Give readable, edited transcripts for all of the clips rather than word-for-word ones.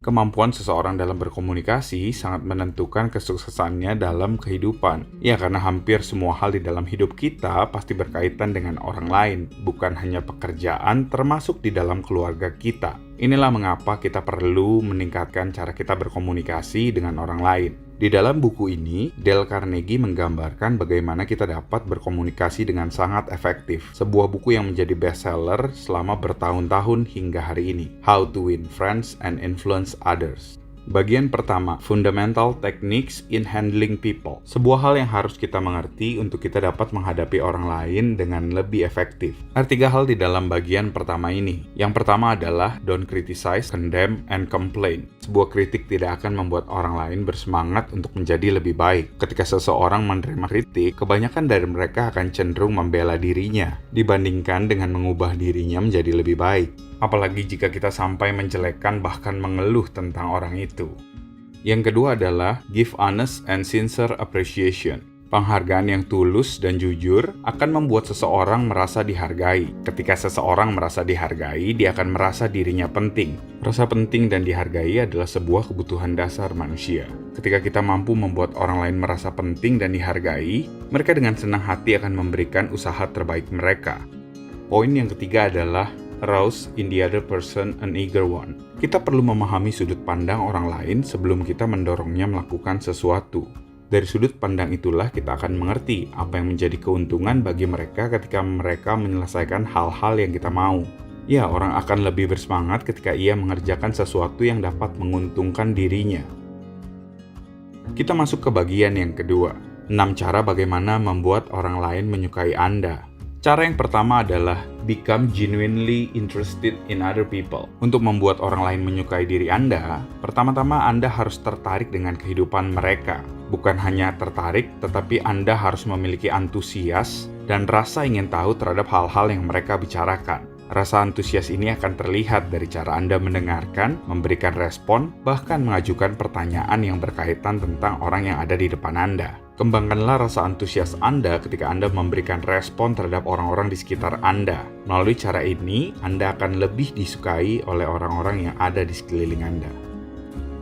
Kemampuan seseorang dalam berkomunikasi sangat menentukan kesuksesannya dalam kehidupan. Ya, karena hampir semua hal di dalam hidup kita pasti berkaitan dengan orang lain, bukan hanya pekerjaan, termasuk di dalam keluarga kita. Inilah mengapa kita perlu meningkatkan cara kita berkomunikasi dengan orang lain. Di dalam buku ini, Dale Carnegie menggambarkan bagaimana kita dapat berkomunikasi dengan sangat efektif. Sebuah buku yang menjadi bestseller selama bertahun-tahun hingga hari ini. How to Win Friends and Influence Others. Bagian pertama, Fundamental Techniques in Handling People. Sebuah hal yang harus kita mengerti untuk kita dapat menghadapi orang lain dengan lebih efektif. Ada 3 hal di dalam bagian pertama ini. Yang pertama adalah don't criticize, condemn, and complain. Sebuah kritik tidak akan membuat orang lain bersemangat untuk menjadi lebih baik. Ketika seseorang menerima kritik, kebanyakan dari mereka akan cenderung membela dirinya dibandingkan dengan mengubah dirinya menjadi lebih baik. Apalagi jika kita sampai menjelekkan bahkan mengeluh tentang orang itu. Yang kedua adalah give honest and sincere appreciation. Penghargaan yang tulus dan jujur akan membuat seseorang merasa dihargai. Ketika seseorang merasa dihargai, dia akan merasa dirinya penting. Rasa penting dan dihargai adalah sebuah kebutuhan dasar manusia. Ketika kita mampu membuat orang lain merasa penting dan dihargai, mereka dengan senang hati akan memberikan usaha terbaik mereka. Poin yang ketiga adalah arouse in the other person an eager one. Kita perlu memahami sudut pandang orang lain sebelum kita mendorongnya melakukan sesuatu. Dari sudut pandang itulah kita akan mengerti apa yang menjadi keuntungan bagi mereka ketika mereka menyelesaikan hal-hal yang kita mau. Ya, orang akan lebih bersemangat ketika ia mengerjakan sesuatu yang dapat menguntungkan dirinya. Kita masuk ke bagian yang kedua. 6 cara bagaimana membuat orang lain menyukai Anda. Cara yang pertama adalah become genuinely interested in other people. Untuk membuat orang lain menyukai diri Anda, pertama-tama Anda harus tertarik dengan kehidupan mereka. Bukan hanya tertarik, tetapi Anda harus memiliki antusias dan rasa ingin tahu terhadap hal-hal yang mereka bicarakan. Rasa antusias ini akan terlihat dari cara Anda mendengarkan, memberikan respon, bahkan mengajukan pertanyaan yang berkaitan tentang orang yang ada di depan Anda. Kembangkanlah rasa antusias Anda ketika Anda memberikan respon terhadap orang-orang di sekitar Anda. Melalui cara ini, Anda akan lebih disukai oleh orang-orang yang ada di sekeliling Anda.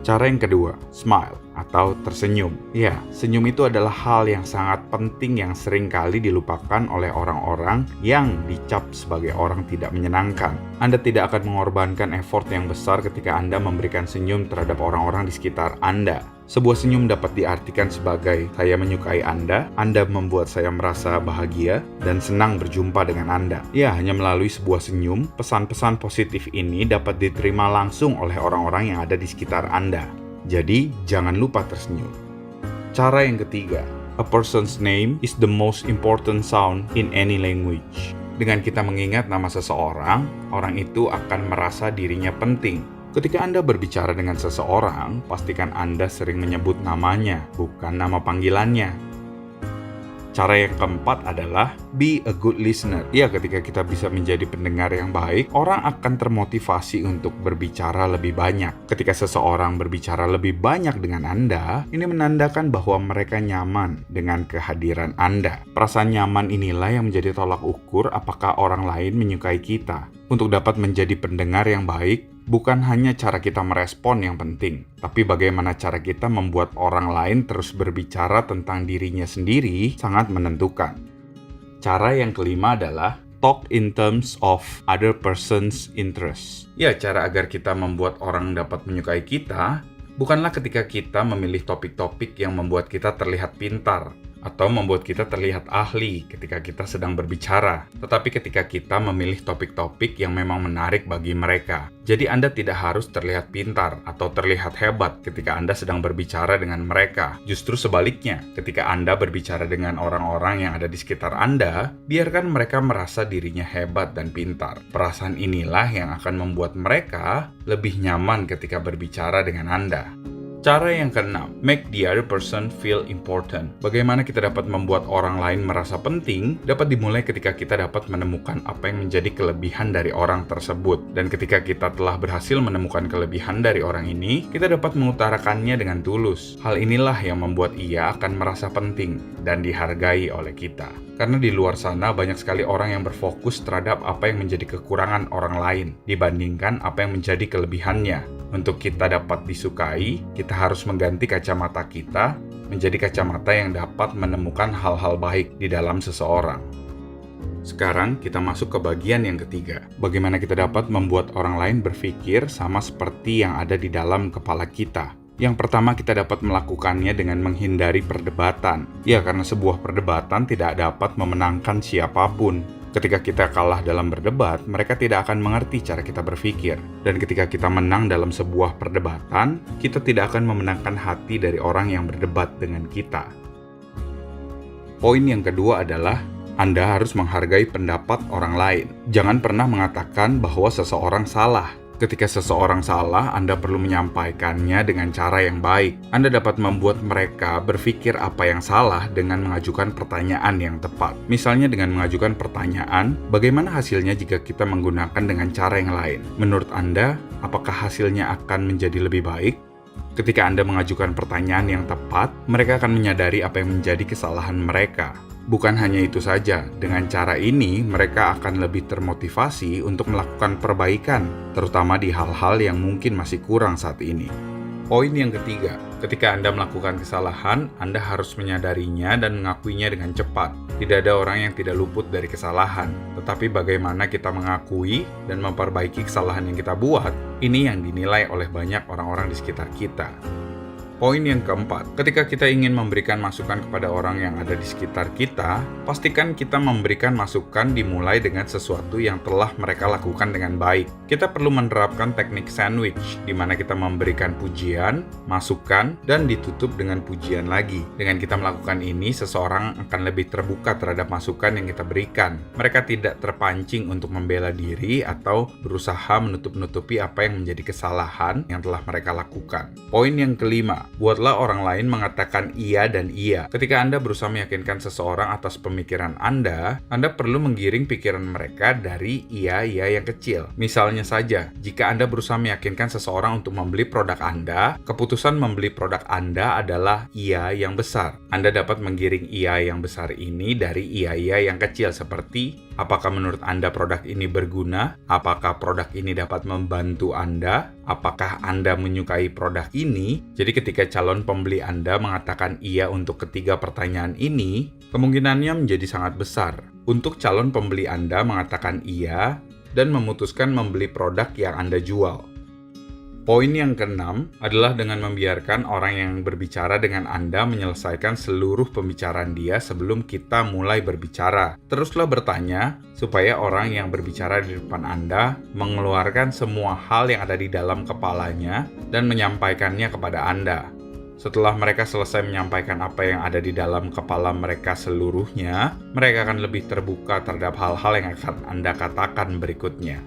Cara yang kedua, smile atau tersenyum. Ya, senyum itu adalah hal yang sangat penting yang sering kali dilupakan oleh orang-orang yang dicap sebagai orang tidak menyenangkan. Anda tidak akan mengorbankan effort yang besar ketika Anda memberikan senyum terhadap orang-orang di sekitar Anda. Sebuah senyum dapat diartikan sebagai saya menyukai Anda membuat saya merasa bahagia dan senang berjumpa dengan Anda. Ya, hanya melalui sebuah senyum, pesan-pesan positif ini dapat diterima langsung oleh orang-orang yang ada di sekitar Anda. Jadi, jangan lupa tersenyum. Cara yang ketiga, a person's name is the most important sound in any language. Dengan kita mengingat nama seseorang, orang itu akan merasa dirinya penting. Ketika Anda berbicara dengan seseorang, pastikan Anda sering menyebut namanya, bukan nama panggilannya. Cara yang keempat adalah be a good listener. Ya, ketika kita bisa menjadi pendengar yang baik, orang akan termotivasi untuk berbicara lebih banyak. Ketika seseorang berbicara lebih banyak dengan Anda, ini menandakan bahwa mereka nyaman dengan kehadiran Anda. Perasaan nyaman inilah yang menjadi tolak ukur apakah orang lain menyukai kita. Untuk dapat menjadi pendengar yang baik, bukan hanya cara kita merespon yang penting, tapi bagaimana cara kita membuat orang lain terus berbicara tentang dirinya sendiri sangat menentukan. Cara yang kelima adalah talk in terms of other person's interest. Ya, cara agar kita membuat orang dapat menyukai kita, bukanlah ketika kita memilih topik-topik yang membuat kita terlihat pintar, atau membuat kita terlihat ahli ketika kita sedang berbicara, tetapi ketika kita memilih topik-topik yang memang menarik bagi mereka. Jadi Anda tidak harus terlihat pintar atau terlihat hebat ketika Anda sedang berbicara dengan mereka. Justru sebaliknya, ketika Anda berbicara dengan orang-orang yang ada di sekitar Anda, biarkan mereka merasa dirinya hebat dan pintar. Perasaan inilah yang akan membuat mereka lebih nyaman ketika berbicara dengan Anda. Cara yang keenam, make the other person feel important. Bagaimana kita dapat membuat orang lain merasa penting, dapat dimulai ketika kita dapat menemukan apa yang menjadi kelebihan dari orang tersebut. Dan ketika kita telah berhasil menemukan kelebihan dari orang ini, kita dapat mengutarakannya dengan tulus. Hal inilah yang membuat ia akan merasa penting dan dihargai oleh kita. Karena di luar sana banyak sekali orang yang berfokus terhadap apa yang menjadi kekurangan orang lain dibandingkan apa yang menjadi kelebihannya. Untuk kita dapat disukai, kita harus mengganti kacamata kita menjadi kacamata yang dapat menemukan hal-hal baik di dalam seseorang. Sekarang kita masuk ke bagian yang ketiga. Bagaimana kita dapat membuat orang lain berpikir sama seperti yang ada di dalam kepala kita. Yang pertama, kita dapat melakukannya dengan menghindari perdebatan. Ya, karena sebuah perdebatan tidak dapat memenangkan siapapun. Ketika kita kalah dalam berdebat, mereka tidak akan mengerti cara kita berpikir. Dan ketika kita menang dalam sebuah perdebatan, kita tidak akan memenangkan hati dari orang yang berdebat dengan kita. Poin yang kedua adalah, Anda harus menghargai pendapat orang lain. Jangan pernah mengatakan bahwa seseorang salah. Ketika seseorang salah, Anda perlu menyampaikannya dengan cara yang baik. Anda dapat membuat mereka berpikir apa yang salah dengan mengajukan pertanyaan yang tepat. Misalnya dengan mengajukan pertanyaan, bagaimana hasilnya jika kita menggunakan dengan cara yang lain? Menurut Anda, apakah hasilnya akan menjadi lebih baik? Ketika Anda mengajukan pertanyaan yang tepat, mereka akan menyadari apa yang menjadi kesalahan mereka. Bukan hanya itu saja, dengan cara ini mereka akan lebih termotivasi untuk melakukan perbaikan, terutama di hal-hal yang mungkin masih kurang saat ini. Poin yang ketiga, ketika Anda melakukan kesalahan, Anda harus menyadarinya dan mengakuinya dengan cepat. Tidak ada orang yang tidak luput dari kesalahan, tetapi bagaimana kita mengakui dan memperbaiki kesalahan yang kita buat, ini yang dinilai oleh banyak orang-orang di sekitar kita. Poin yang keempat, ketika kita ingin memberikan masukan kepada orang yang ada di sekitar kita, pastikan kita memberikan masukan dimulai dengan sesuatu yang telah mereka lakukan dengan baik. Kita perlu menerapkan teknik sandwich, di mana kita memberikan pujian, masukan, dan ditutup dengan pujian lagi. Dengan kita melakukan ini, seseorang akan lebih terbuka terhadap masukan yang kita berikan. Mereka tidak terpancing untuk membela diri atau berusaha menutup-nutupi apa yang menjadi kesalahan yang telah mereka lakukan. Poin yang kelima, buatlah orang lain mengatakan iya dan iya. Ketika Anda berusaha meyakinkan seseorang atas pemikiran Anda perlu menggiring pikiran mereka dari iya-iya yang kecil. Misalnya saja, jika Anda berusaha meyakinkan seseorang untuk membeli produk Anda, keputusan membeli produk Anda adalah iya yang besar. Anda dapat menggiring iya yang besar ini dari iya-iya yang kecil seperti, apakah menurut Anda produk ini berguna? Apakah produk ini dapat membantu Anda? Apakah Anda menyukai produk ini? Jadi ketika calon pembeli Anda mengatakan iya untuk ketiga pertanyaan ini, kemungkinannya menjadi sangat besar untuk calon pembeli Anda mengatakan iya dan memutuskan membeli produk yang Anda jual. Poin yang keenam adalah dengan membiarkan orang yang berbicara dengan Anda menyelesaikan seluruh pembicaraan dia sebelum kita mulai berbicara. Teruslah bertanya supaya orang yang berbicara di depan Anda mengeluarkan semua hal yang ada di dalam kepalanya dan menyampaikannya kepada Anda. Setelah mereka selesai menyampaikan apa yang ada di dalam kepala mereka seluruhnya, mereka akan lebih terbuka terhadap hal-hal yang akan Anda katakan berikutnya.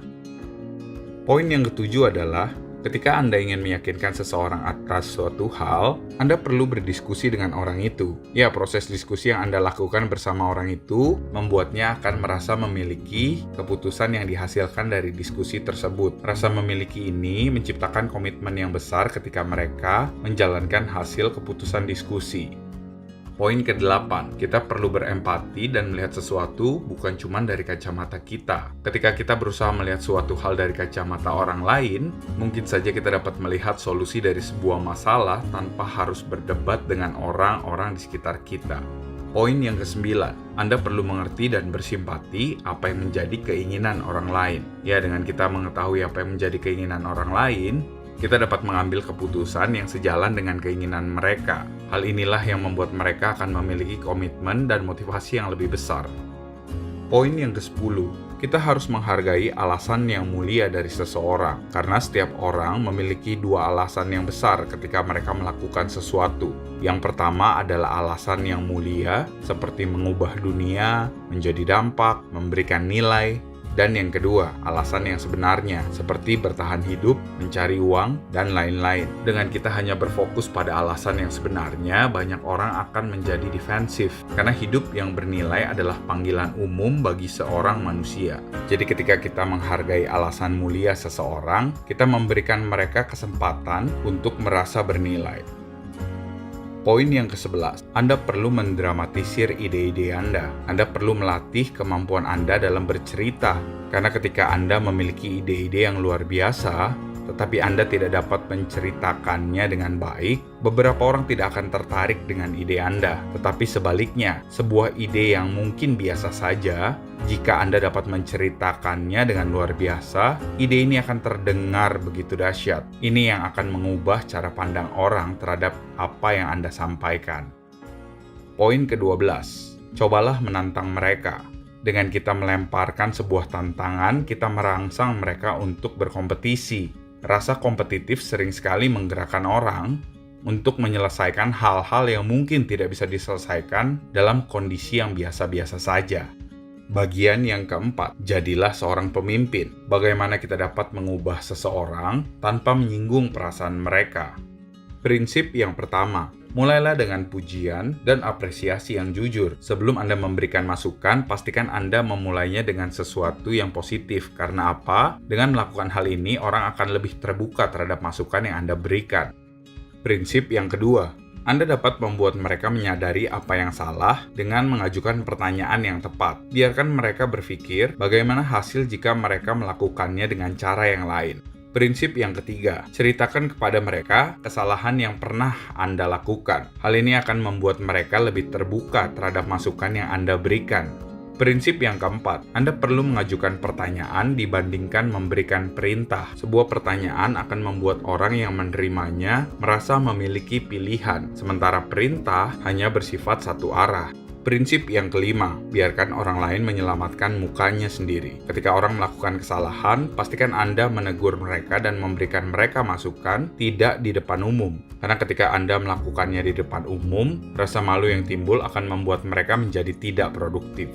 Poin yang ketujuh adalah, ketika Anda ingin meyakinkan seseorang atas suatu hal, Anda perlu berdiskusi dengan orang itu. Ya, proses diskusi yang Anda lakukan bersama orang itu membuatnya akan merasa memiliki keputusan yang dihasilkan dari diskusi tersebut. Rasa memiliki ini menciptakan komitmen yang besar ketika mereka menjalankan hasil keputusan diskusi. Poin ke-8, kita perlu berempati dan melihat sesuatu bukan cuma dari kacamata kita. Ketika kita berusaha melihat suatu hal dari kacamata orang lain, mungkin saja kita dapat melihat solusi dari sebuah masalah tanpa harus berdebat dengan orang-orang di sekitar kita. Poin yang ke-9, Anda perlu mengerti dan bersimpati apa yang menjadi keinginan orang lain. Ya, dengan kita mengetahui apa yang menjadi keinginan orang lain, kita dapat mengambil keputusan yang sejalan dengan keinginan mereka. Hal inilah yang membuat mereka akan memiliki komitmen dan motivasi yang lebih besar. Poin yang ke-10, kita harus menghargai alasan yang mulia dari seseorang, karena setiap orang memiliki dua alasan yang besar ketika mereka melakukan sesuatu. Yang pertama adalah alasan yang mulia, seperti mengubah dunia, menjadi dampak, memberikan nilai. Dan yang kedua, alasan yang sebenarnya, seperti bertahan hidup, mencari uang, dan lain-lain. Dengan kita hanya berfokus pada alasan yang sebenarnya, banyak orang akan menjadi defensif. Karena hidup yang bernilai adalah panggilan umum bagi seorang manusia. Jadi ketika kita menghargai alasan mulia seseorang, kita memberikan mereka kesempatan untuk merasa bernilai. Poin yang ke-11, Anda perlu mendramatisir ide-ide Anda. Anda perlu melatih kemampuan Anda dalam bercerita. Karena ketika Anda memiliki ide-ide yang luar biasa, tetapi Anda tidak dapat menceritakannya dengan baik, beberapa orang tidak akan tertarik dengan ide Anda. Tetapi sebaliknya, sebuah ide yang mungkin biasa saja, jika Anda dapat menceritakannya dengan luar biasa, ide ini akan terdengar begitu dahsyat. Ini yang akan mengubah cara pandang orang terhadap apa yang Anda sampaikan. Poin ke-12, cobalah menantang mereka. Dengan kita melemparkan sebuah tantangan, kita merangsang mereka untuk berkompetisi. Rasa kompetitif sering sekali menggerakkan orang untuk menyelesaikan hal-hal yang mungkin tidak bisa diselesaikan dalam kondisi yang biasa-biasa saja. Bagian yang keempat, jadilah seorang pemimpin. Bagaimana kita dapat mengubah seseorang tanpa menyinggung perasaan mereka? Prinsip yang pertama, mulailah dengan pujian dan apresiasi yang jujur. Sebelum Anda memberikan masukan, pastikan Anda memulainya dengan sesuatu yang positif. Karena apa? Dengan melakukan hal ini, orang akan lebih terbuka terhadap masukan yang Anda berikan. Prinsip yang kedua, Anda dapat membuat mereka menyadari apa yang salah dengan mengajukan pertanyaan yang tepat. Biarkan mereka berpikir bagaimana hasil jika mereka melakukannya dengan cara yang lain. Prinsip yang ketiga, ceritakan kepada mereka kesalahan yang pernah Anda lakukan. Hal ini akan membuat mereka lebih terbuka terhadap masukan yang Anda berikan. Prinsip yang keempat, Anda perlu mengajukan pertanyaan dibandingkan memberikan perintah. Sebuah pertanyaan akan membuat orang yang menerimanya merasa memiliki pilihan, sementara perintah hanya bersifat satu arah. Prinsip yang kelima, biarkan orang lain menyelamatkan mukanya sendiri. Ketika orang melakukan kesalahan, pastikan Anda menegur mereka dan memberikan mereka masukan, tidak di depan umum. Karena ketika Anda melakukannya di depan umum, rasa malu yang timbul akan membuat mereka menjadi tidak produktif.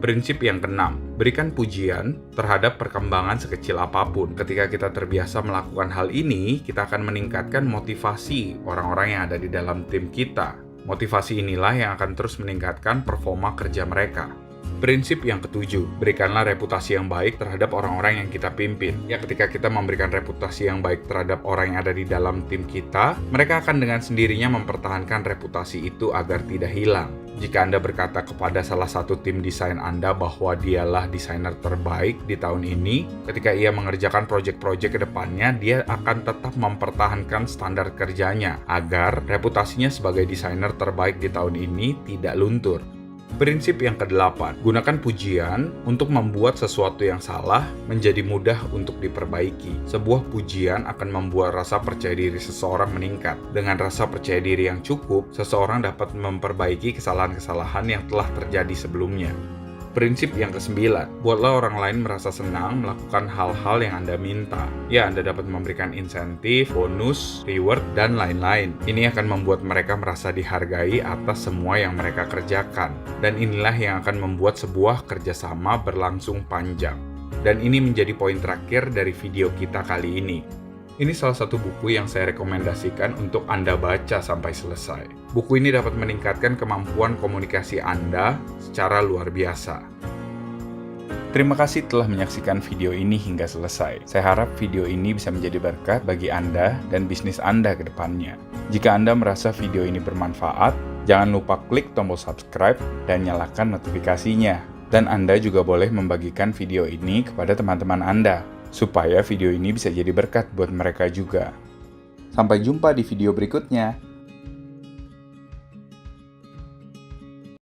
Prinsip yang keenam, berikan pujian terhadap perkembangan sekecil apapun. Ketika kita terbiasa melakukan hal ini, kita akan meningkatkan motivasi orang-orang yang ada di dalam tim kita. Motivasi inilah yang akan terus meningkatkan performa kerja mereka. Prinsip yang ketujuh, berikanlah reputasi yang baik terhadap orang-orang yang kita pimpin. Ya, ketika kita memberikan reputasi yang baik terhadap orang yang ada di dalam tim kita, mereka akan dengan sendirinya mempertahankan reputasi itu agar tidak hilang. Jika Anda berkata kepada salah satu tim desain Anda bahwa dialah desainer terbaik di tahun ini, ketika ia mengerjakan proyek-proyek ke depannya, dia akan tetap mempertahankan standar kerjanya agar reputasinya sebagai desainer terbaik di tahun ini tidak luntur. Prinsip yang ke-8, gunakan pujian untuk membuat sesuatu yang salah menjadi mudah untuk diperbaiki. Sebuah pujian akan membuat rasa percaya diri seseorang meningkat. Dengan rasa percaya diri yang cukup, seseorang dapat memperbaiki kesalahan-kesalahan yang telah terjadi sebelumnya. Prinsip yang ke-9, buatlah orang lain merasa senang melakukan hal-hal yang Anda minta. Ya, Anda dapat memberikan insentif, bonus, reward, dan lain-lain. Ini akan membuat mereka merasa dihargai atas semua yang mereka kerjakan. Dan inilah yang akan membuat sebuah kerjasama berlangsung panjang. Dan ini menjadi poin terakhir dari video kita kali ini. Ini salah satu buku yang saya rekomendasikan untuk Anda baca sampai selesai. Buku ini dapat meningkatkan kemampuan komunikasi Anda secara luar biasa. Terima kasih telah menyaksikan video ini hingga selesai. Saya harap video ini bisa menjadi berkat bagi Anda dan bisnis Anda ke depannya. Jika Anda merasa video ini bermanfaat, jangan lupa klik tombol subscribe dan nyalakan notifikasinya. Dan Anda juga boleh membagikan video ini kepada teman-teman Anda, supaya video ini bisa jadi berkat buat mereka juga. Sampai jumpa di video berikutnya.